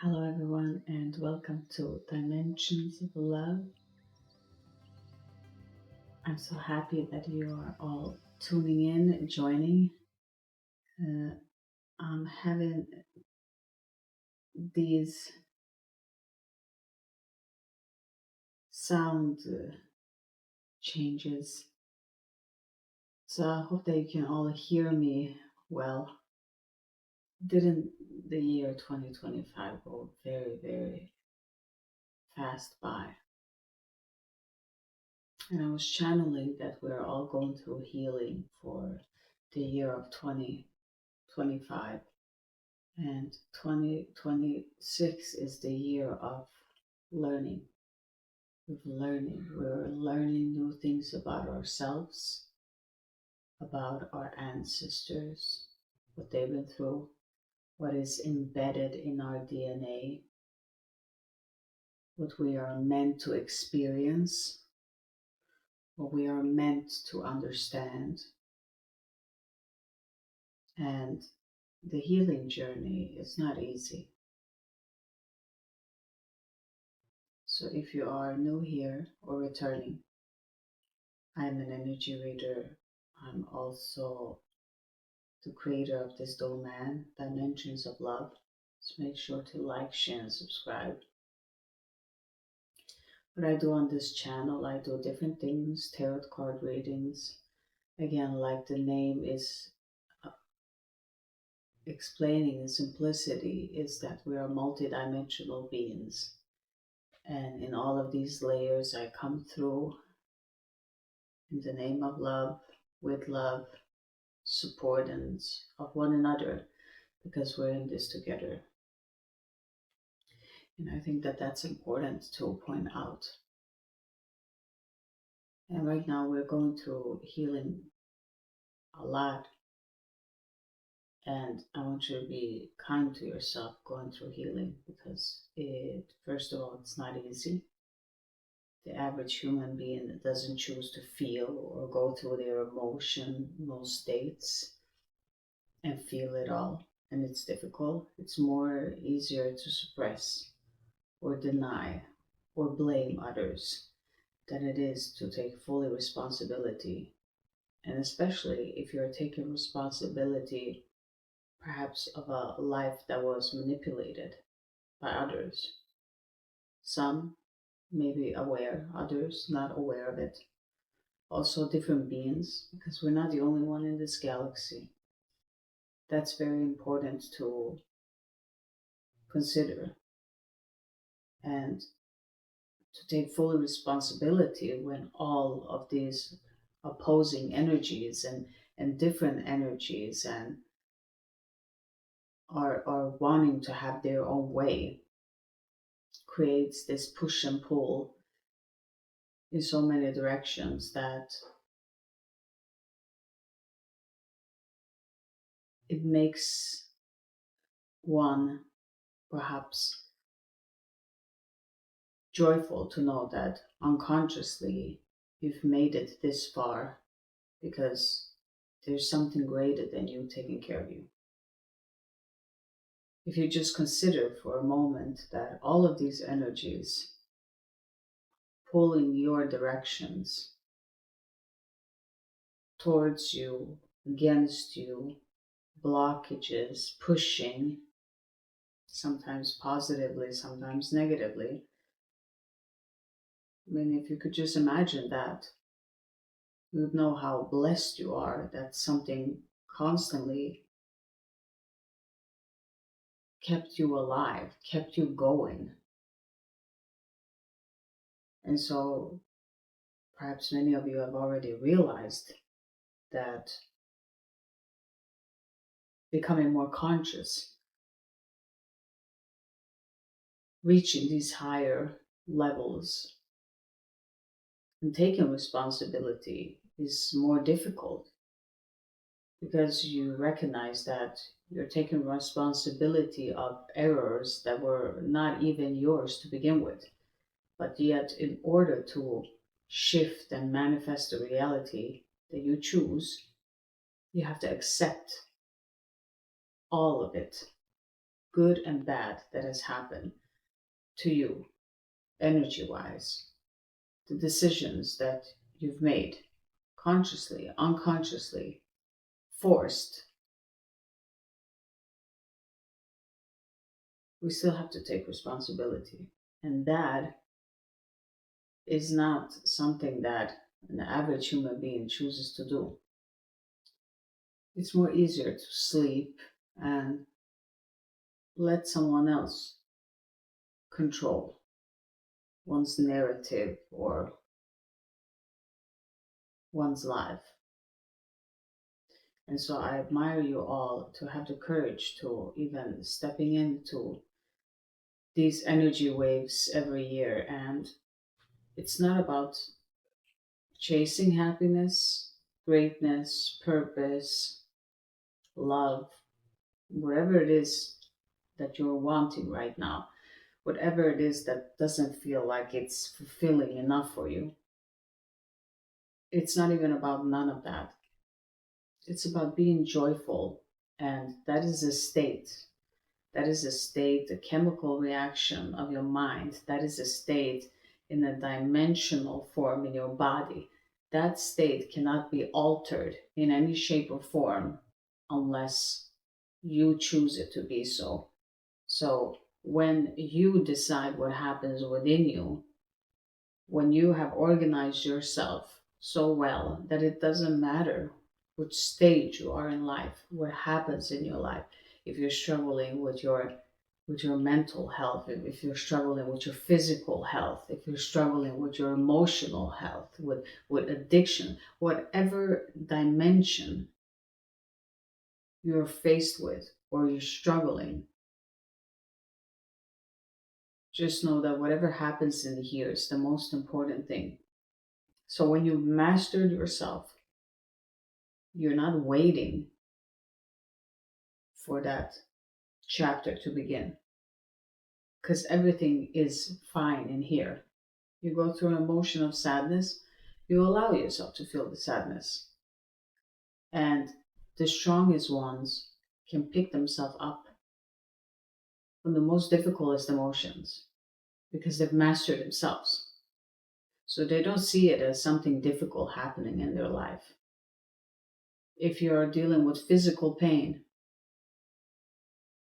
Hello, everyone, and welcome to Dimensions of Love. I'm so happy that you are all tuning in, joining. Uh, I'm having these sound changes, so I hope that you can all hear me well. Didn't the year 2025 go very, very fast by? And I was channeling that we're all going through healing for the year of 2025. And 2026 is the year of learning. We're learning new things about ourselves, about our ancestors, what they've been through, what is embedded in our DNA, what we are meant to experience, what we are meant to understand. And the healing journey is not easy. So if you are new here or returning, I'm an energy reader. I'm also the creator of this domain, Dimensions of Love. So make sure to like, share, and subscribe. What I do on this channel, I do different things, tarot card readings. Again, like the name is explaining, the simplicity is that we are multidimensional beings. And in all of these layers, I come through in the name of love, with love, support, and of one another, because we're in this together. And I think that that's important to point out. And right now we're going through healing a lot. And I want you to be kind to yourself going through healing, because first of all, it's not easy. The average human being doesn't choose to feel or go through their emotional states and feel it all. And it's difficult. It's more easier to suppress or deny or blame others than it is to take fully responsibility. And especially if you're taking responsibility, perhaps of a life that was manipulated by others. Some may be aware, others not aware of it. Also, different beings, because we're not the only one in this galaxy. That's very important to consider and to take full responsibility when all of these opposing energies and different energies and are wanting to have their own way creates this push and pull in so many directions that it makes one perhaps joyful to know that unconsciously you've made it this far because there's something greater than you taking care of you. If you just consider for a moment that all of these energies pulling your directions towards you, against you, blockages, pushing, sometimes positively, sometimes negatively. I mean, if you could just imagine that, you would know how blessed you are that something constantly kept you alive, kept you going. And so perhaps many of you have already realized that becoming more conscious, reaching these higher levels, and taking responsibility is more difficult because you recognize that you're taking responsibility of errors that were not even yours to begin with. But yet, in order to shift and manifest the reality that you choose, you have to accept all of it. good and bad, that has happened to you, energy wise, the decisions that you've made, consciously, unconsciously, forced, we still have to take responsibility. And that is not something that an average human being chooses to do. It's more easier to sleep and let someone else control one's narrative or one's life. And so I admire you all to have the courage to even stepping into these energy waves every year. And it's not about chasing happiness, greatness, purpose, love, wherever it is that you're wanting right now, whatever it is that doesn't feel like it's fulfilling enough for you. It's not even about none of that. It's about being joyful. And that is a state. That is a state, a chemical reaction of your mind. That is a state in a dimensional form in your body. That state cannot be altered in any shape or form unless you choose it to be so. So when you decide what happens within you, when you have organized yourself so well that it doesn't matter which stage you are in life, what happens in your life, if you're struggling with your mental health, if you're struggling with your physical health, if you're struggling with your emotional health, with addiction, whatever dimension you're faced with or you're struggling, just know that whatever happens in here is the most important thing. So when you've mastered yourself, you're not waiting for that chapter to begin because everything is fine in here. You go through an emotion of sadness, you allow yourself to feel the sadness. And the strongest ones can pick themselves up from the most difficult emotions because they've mastered themselves. So they don't see it as something difficult happening in their life. If you're dealing with physical pain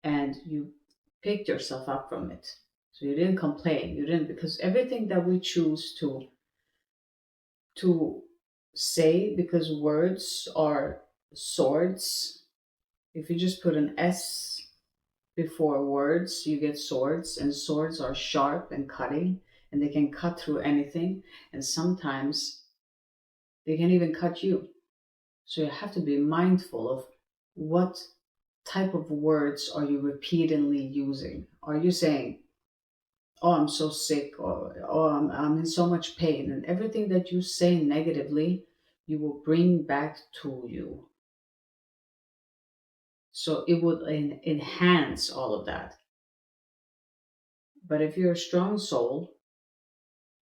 and you picked yourself up from it, so you didn't complain, you didn't, because everything that we choose to say, because words are swords. If you just put an S before words, you get swords, and swords are sharp and cutting, and they can cut through anything, and sometimes they can even cut you. So you have to be mindful of what type of words are you repeatedly using. Are you saying, oh, I'm so sick, or oh, I'm in so much pain, and everything that you say negatively, you will bring back to you. So it would enhance all of that. But if you're a strong soul,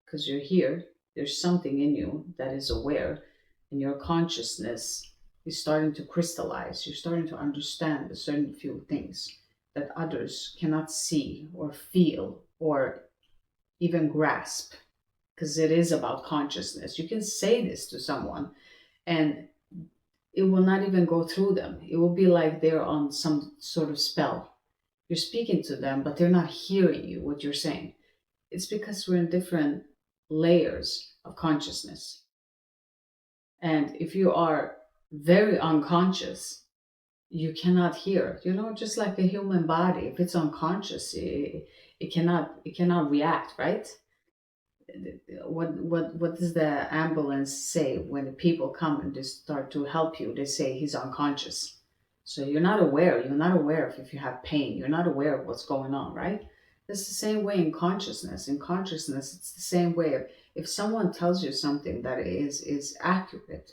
because you're here, there's something in you that is aware, and your consciousness is starting to crystallize. You're starting to understand a certain few things that others cannot see or feel or even grasp, because it is about consciousness. You can say this to someone and it will not even go through them. It will be like they're on some sort of spell. You're speaking to them, but they're not hearing you, what you're saying. It's because we're in different layers of consciousness. And if you are very unconscious, you cannot hear. Just like a human body, if it's unconscious, it cannot react, right? What does the ambulance say when the people come and they start to help you? They say he's unconscious. So you're not aware. You're not aware of if you have pain. You're not aware of what's going on, right? It's the same way in consciousness. In consciousness, it's the same way. If someone tells you something that is accurate,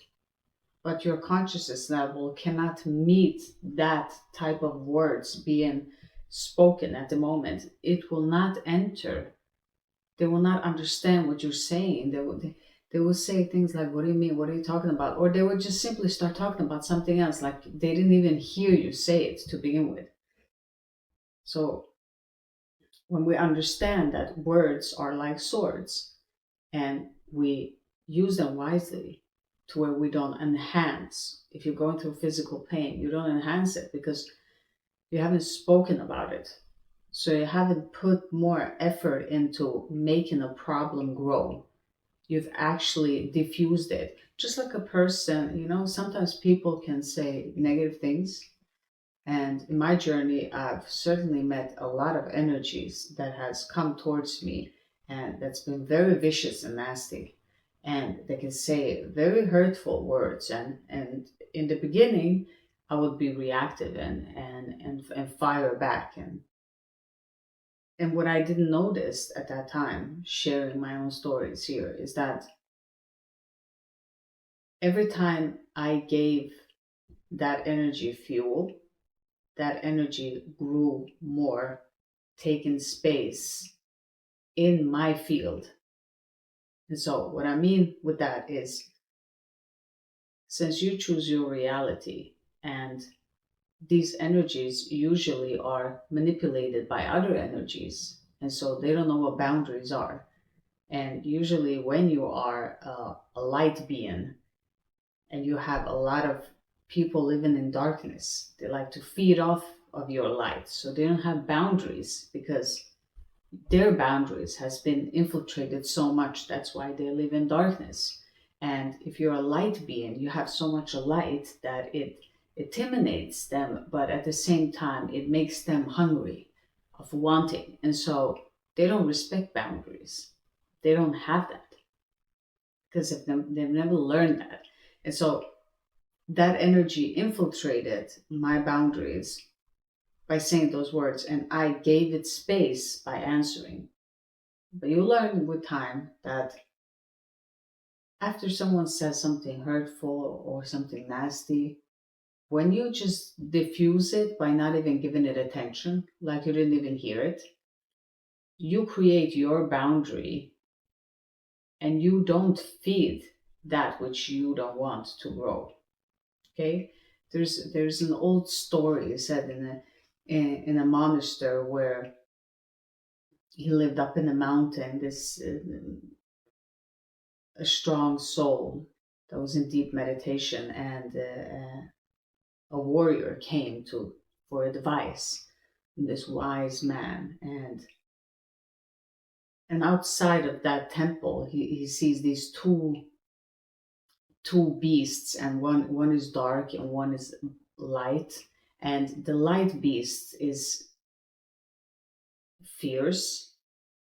but your consciousness level cannot meet that type of words being spoken at the moment, it will not enter. They will not understand what you're saying. They will say things like, what do you mean? What are you talking about? Or they would just simply start talking about something else, like they didn't even hear you say it to begin with. So when we understand that words are like swords and we use them wisely to where we don't enhance, if you're going through physical pain, you don't enhance it because you haven't spoken about it. So you haven't put more effort into making a problem grow. You've actually diffused it. Just like a person, sometimes people can say negative things. And in my journey, I've certainly met a lot of energies that has come towards me and that's been very vicious and nasty. And they can say very hurtful words. And in the beginning, I would be reactive and fire back. And what I didn't notice at that time, sharing my own stories here, is that every time I gave that energy fuel, that energy grew more, taking space in my field. And so, what I mean with that is, since you choose your reality, and these energies usually are manipulated by other energies, and so they don't know what boundaries are. And usually, when you are a light being and you have a lot of people living in darkness, they like to feed off of your light. So they don't have boundaries because their boundaries has been infiltrated so much. That's why they live in darkness. And if you're a light being, you have so much light that it intimidates them, but at the same time, it makes them hungry of wanting. And so they don't respect boundaries. They don't have that because they've never learned that. And so that energy infiltrated my boundaries by saying those words, and I gave it space by answering. But you learn with time that after someone says something hurtful or something nasty, when you just diffuse it by not even giving it attention, like you didn't even hear it, you create your boundary and you don't feed that which you don't want to grow. Okay? There's an old story said in a monastery where he lived up in the mountain, this a strong soul that was in deep meditation, and a warrior came to for advice from this wise man, and outside of that temple he sees these two beasts, and one is dark and one is light, and the light beast is fierce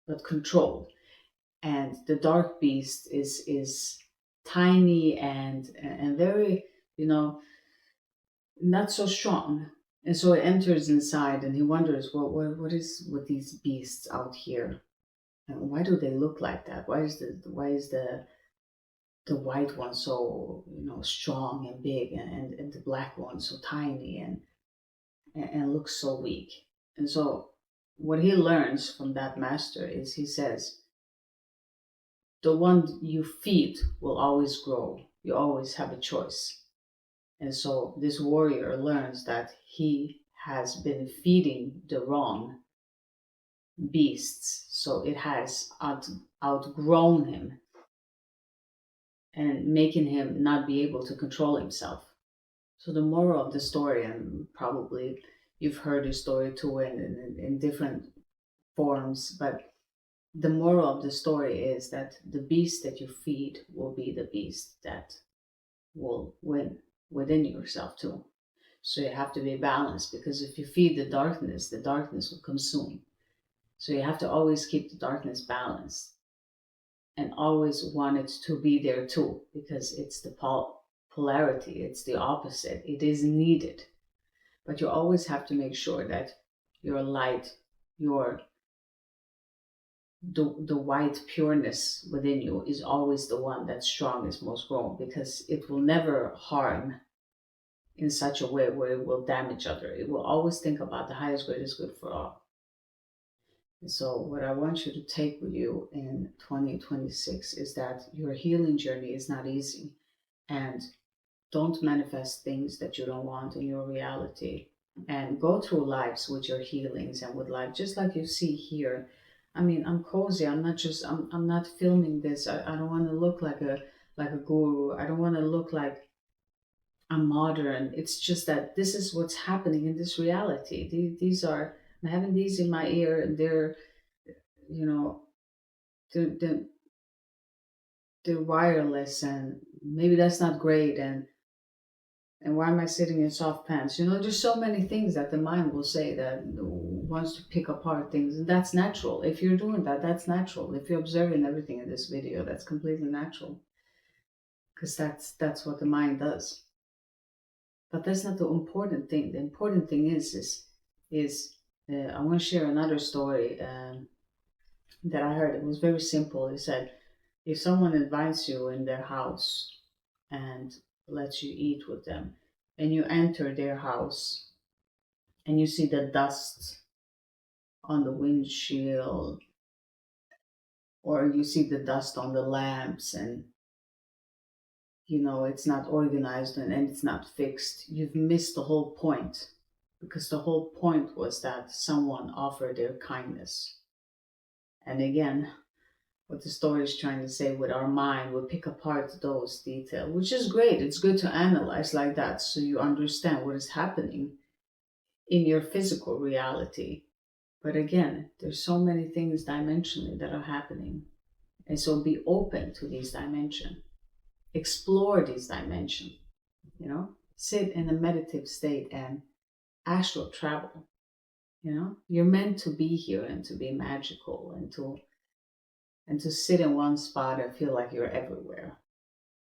but controlled, and the dark beast is tiny and very, you know not so strong. And so he enters inside and he wonders, well, what is with these beasts out here, and why do they look like that? Why is the white one so, strong and big, and the black one so tiny and looks so weak? And so what he learns from that master is, he says, the one you feed will always grow. You always have a choice. And so this warrior learns that he has been feeding the wrong beasts. So it has outgrown him and making him not be able to control himself. So the moral of the story, and probably you've heard the story too in different forms, but the moral of the story is that the beast that you feed will be the beast that will win within yourself too. So you have to be balanced, because if you feed the darkness will consume. So you have to always keep the darkness balanced and always want it to be there too, because it's the polarity, it's the opposite. It is needed. But you always have to make sure that your light, your the white pureness within you is always the one that's strongest, most grown, because it will never harm in such a way where it will damage other. It will always think about the highest, greatest good for all. And so what I want you to take with you in 2026 is that your healing journey is not easy, and don't manifest things that you don't want in your reality. and go through lives with your healings and with life, just like you see here. I mean, I'm cozy. I'm not filming this. I don't want to look like a guru. I don't want to look like I'm modern. It's just that this is what's happening in this reality. These are, I'm having these in my ear, and they're, you know, they're, they're, they're wireless, and maybe that's not great. And why am I sitting in soft pants? There's so many things that the mind will say that wants to pick apart things. And that's natural. If you're doing that, that's natural. If you're observing everything in this video, that's completely natural. Because that's what the mind does. But that's not the important thing. The important thing is I want to share another story that I heard. It was very simple. It said, if someone invites you in their house and lets you eat with them, and you enter their house and you see the dust on the windshield, or you see the dust on the lamps, and it's not organized, and it's not fixed, you've missed the whole point, because the whole point was that someone offered their kindness. And again, what the story is trying to say, with our mind, we pick apart those details, which is great. It's good to analyze like that so you understand what is happening in your physical reality. But again, there's so many things dimensionally that are happening. And so be open to these dimensions. Explore these dimensions, sit in a meditative state and astral travel. You're meant to be here and to be magical, and to sit in one spot and feel like you're everywhere,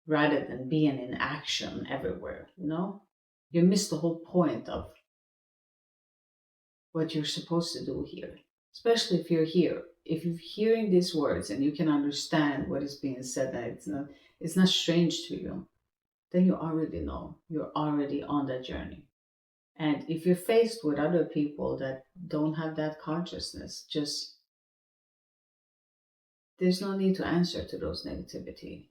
rather than being in action everywhere. You miss the whole point of what you're supposed to do here, especially if you're here. If you're hearing these words and you can understand what is being said, that it's not strange to you, then you already know. You're already on that journey. And if you're faced with other people that don't have that consciousness, just there's no need to answer to those negativity.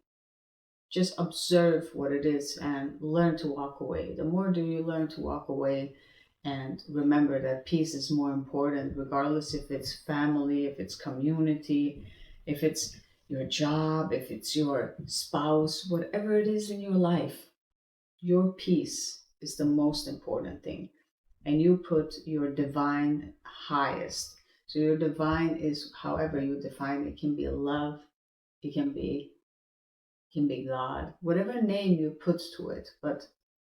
Just observe what it is and learn to walk away. The more do you learn to walk away, and remember that peace is more important, regardless if it's family, if it's community, if it's your job, if it's your spouse, whatever it is in your life, your peace is the most important thing. And you put your divine highest. So your divine is however you define it. It can be love, it can be God, whatever name you put to it, but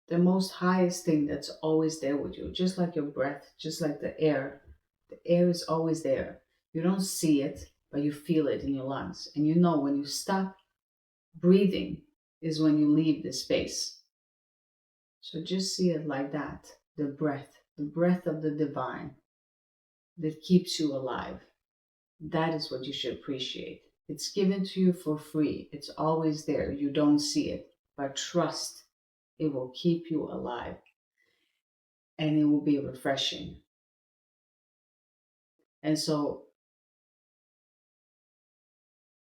the most highest thing that's always there with you, just like your breath, just like the air. The air is always there. You don't see it, but you feel it in your lungs. And when you stop breathing is when you leave the space. So just see it like that. The breath of the divine that keeps you alive. That is what you should appreciate. It's given to you for free. It's always there. You don't see it, but trust it will keep you alive, and it will be refreshing. And so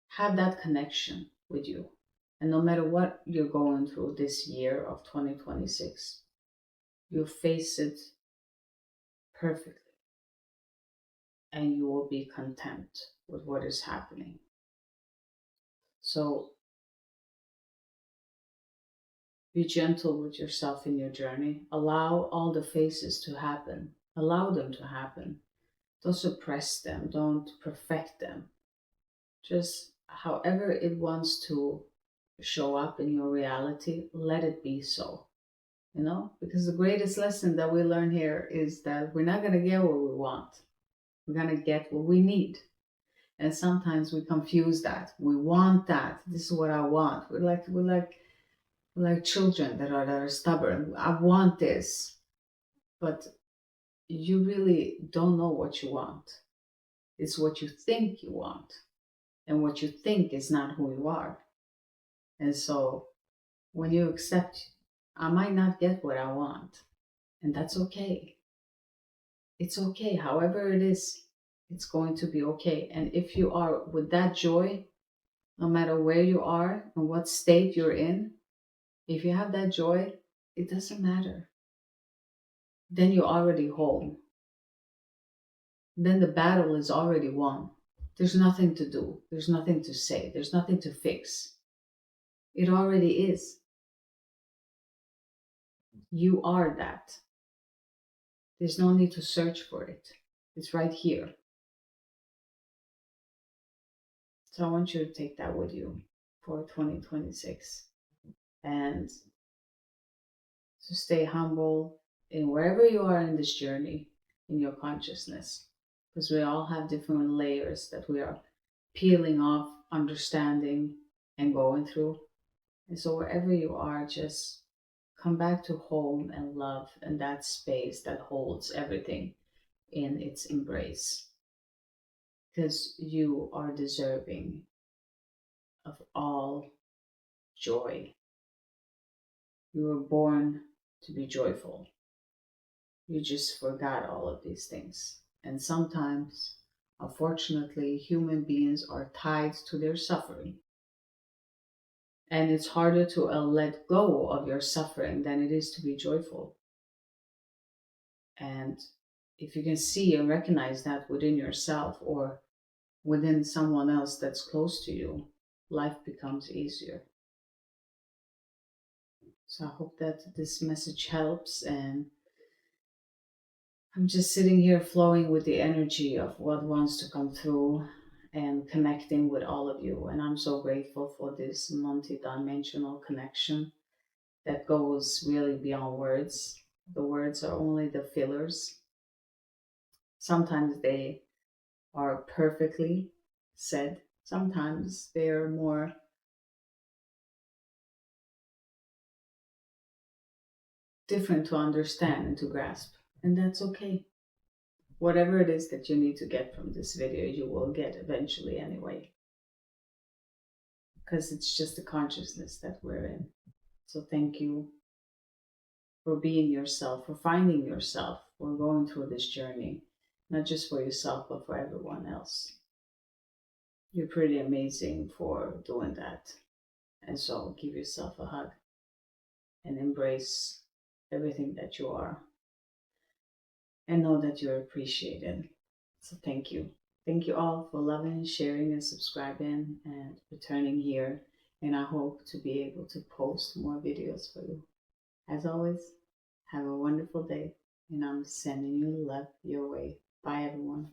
have that connection with you. And no matter what you're going through this year of 2026, you'll face it perfectly, and you will be content with what is happening. So be gentle with yourself in your journey. Allow all the phases to happen. Allow them to happen. Don't suppress them. Don't perfect them. Just however it wants to show up in your reality, let it be so. Because the greatest lesson that we learn here is that we're not going to get what we want. We're going to get what we need. And sometimes we confuse that. We want that. This is what I want. We're like children that are stubborn. I want this. But you really don't know what you want. It's what you think you want. And what you think is not who you are. And so when you accept, I might not get what I want, and that's okay. It's okay. However it is, it's going to be okay. And if you are with that joy, no matter where you are and what state you're in, if you have that joy, it doesn't matter. then you're already home. Then the battle is already won. There's nothing to do, there's nothing to say, there's nothing to fix. It already is. You are that. There's no need to search for it. It's right here. So I want you to take that with you for 2026 and to stay humble in wherever you are in this journey in your consciousness, because we all have different layers that we are peeling off, understanding, and going through. And so wherever you are, just come back to home and love and that space that holds everything in its embrace, because you are deserving of all joy. You were born to be joyful. You just forgot all of these things. And sometimes, unfortunately, human beings are tied to their suffering. And it's harder to let go of your suffering than it is to be joyful. And if you can see and recognize that within yourself or within someone else that's close to you, life becomes easier. So I hope that this message helps, and I'm just sitting here flowing with the energy of what wants to come through and connecting with all of you. And I'm so grateful for this multi-dimensional connection that goes really beyond words. The words are only the fillers. Sometimes they are perfectly said. Sometimes they're more different to understand and to grasp. And that's okay. Whatever it is that you need to get from this video, you will get eventually anyway. Because it's just the consciousness that we're in. So thank you for being yourself, for finding yourself, for going through this journey, not just for yourself, but for everyone else. You're pretty amazing for doing that. And so give yourself a hug and embrace everything that you are. And know that you're appreciated. So thank you. Thank you all for loving, sharing, and subscribing and returning here. And I hope to be able to post more videos for you. As always, have a wonderful day. And I'm sending you love your way. Bye, everyone.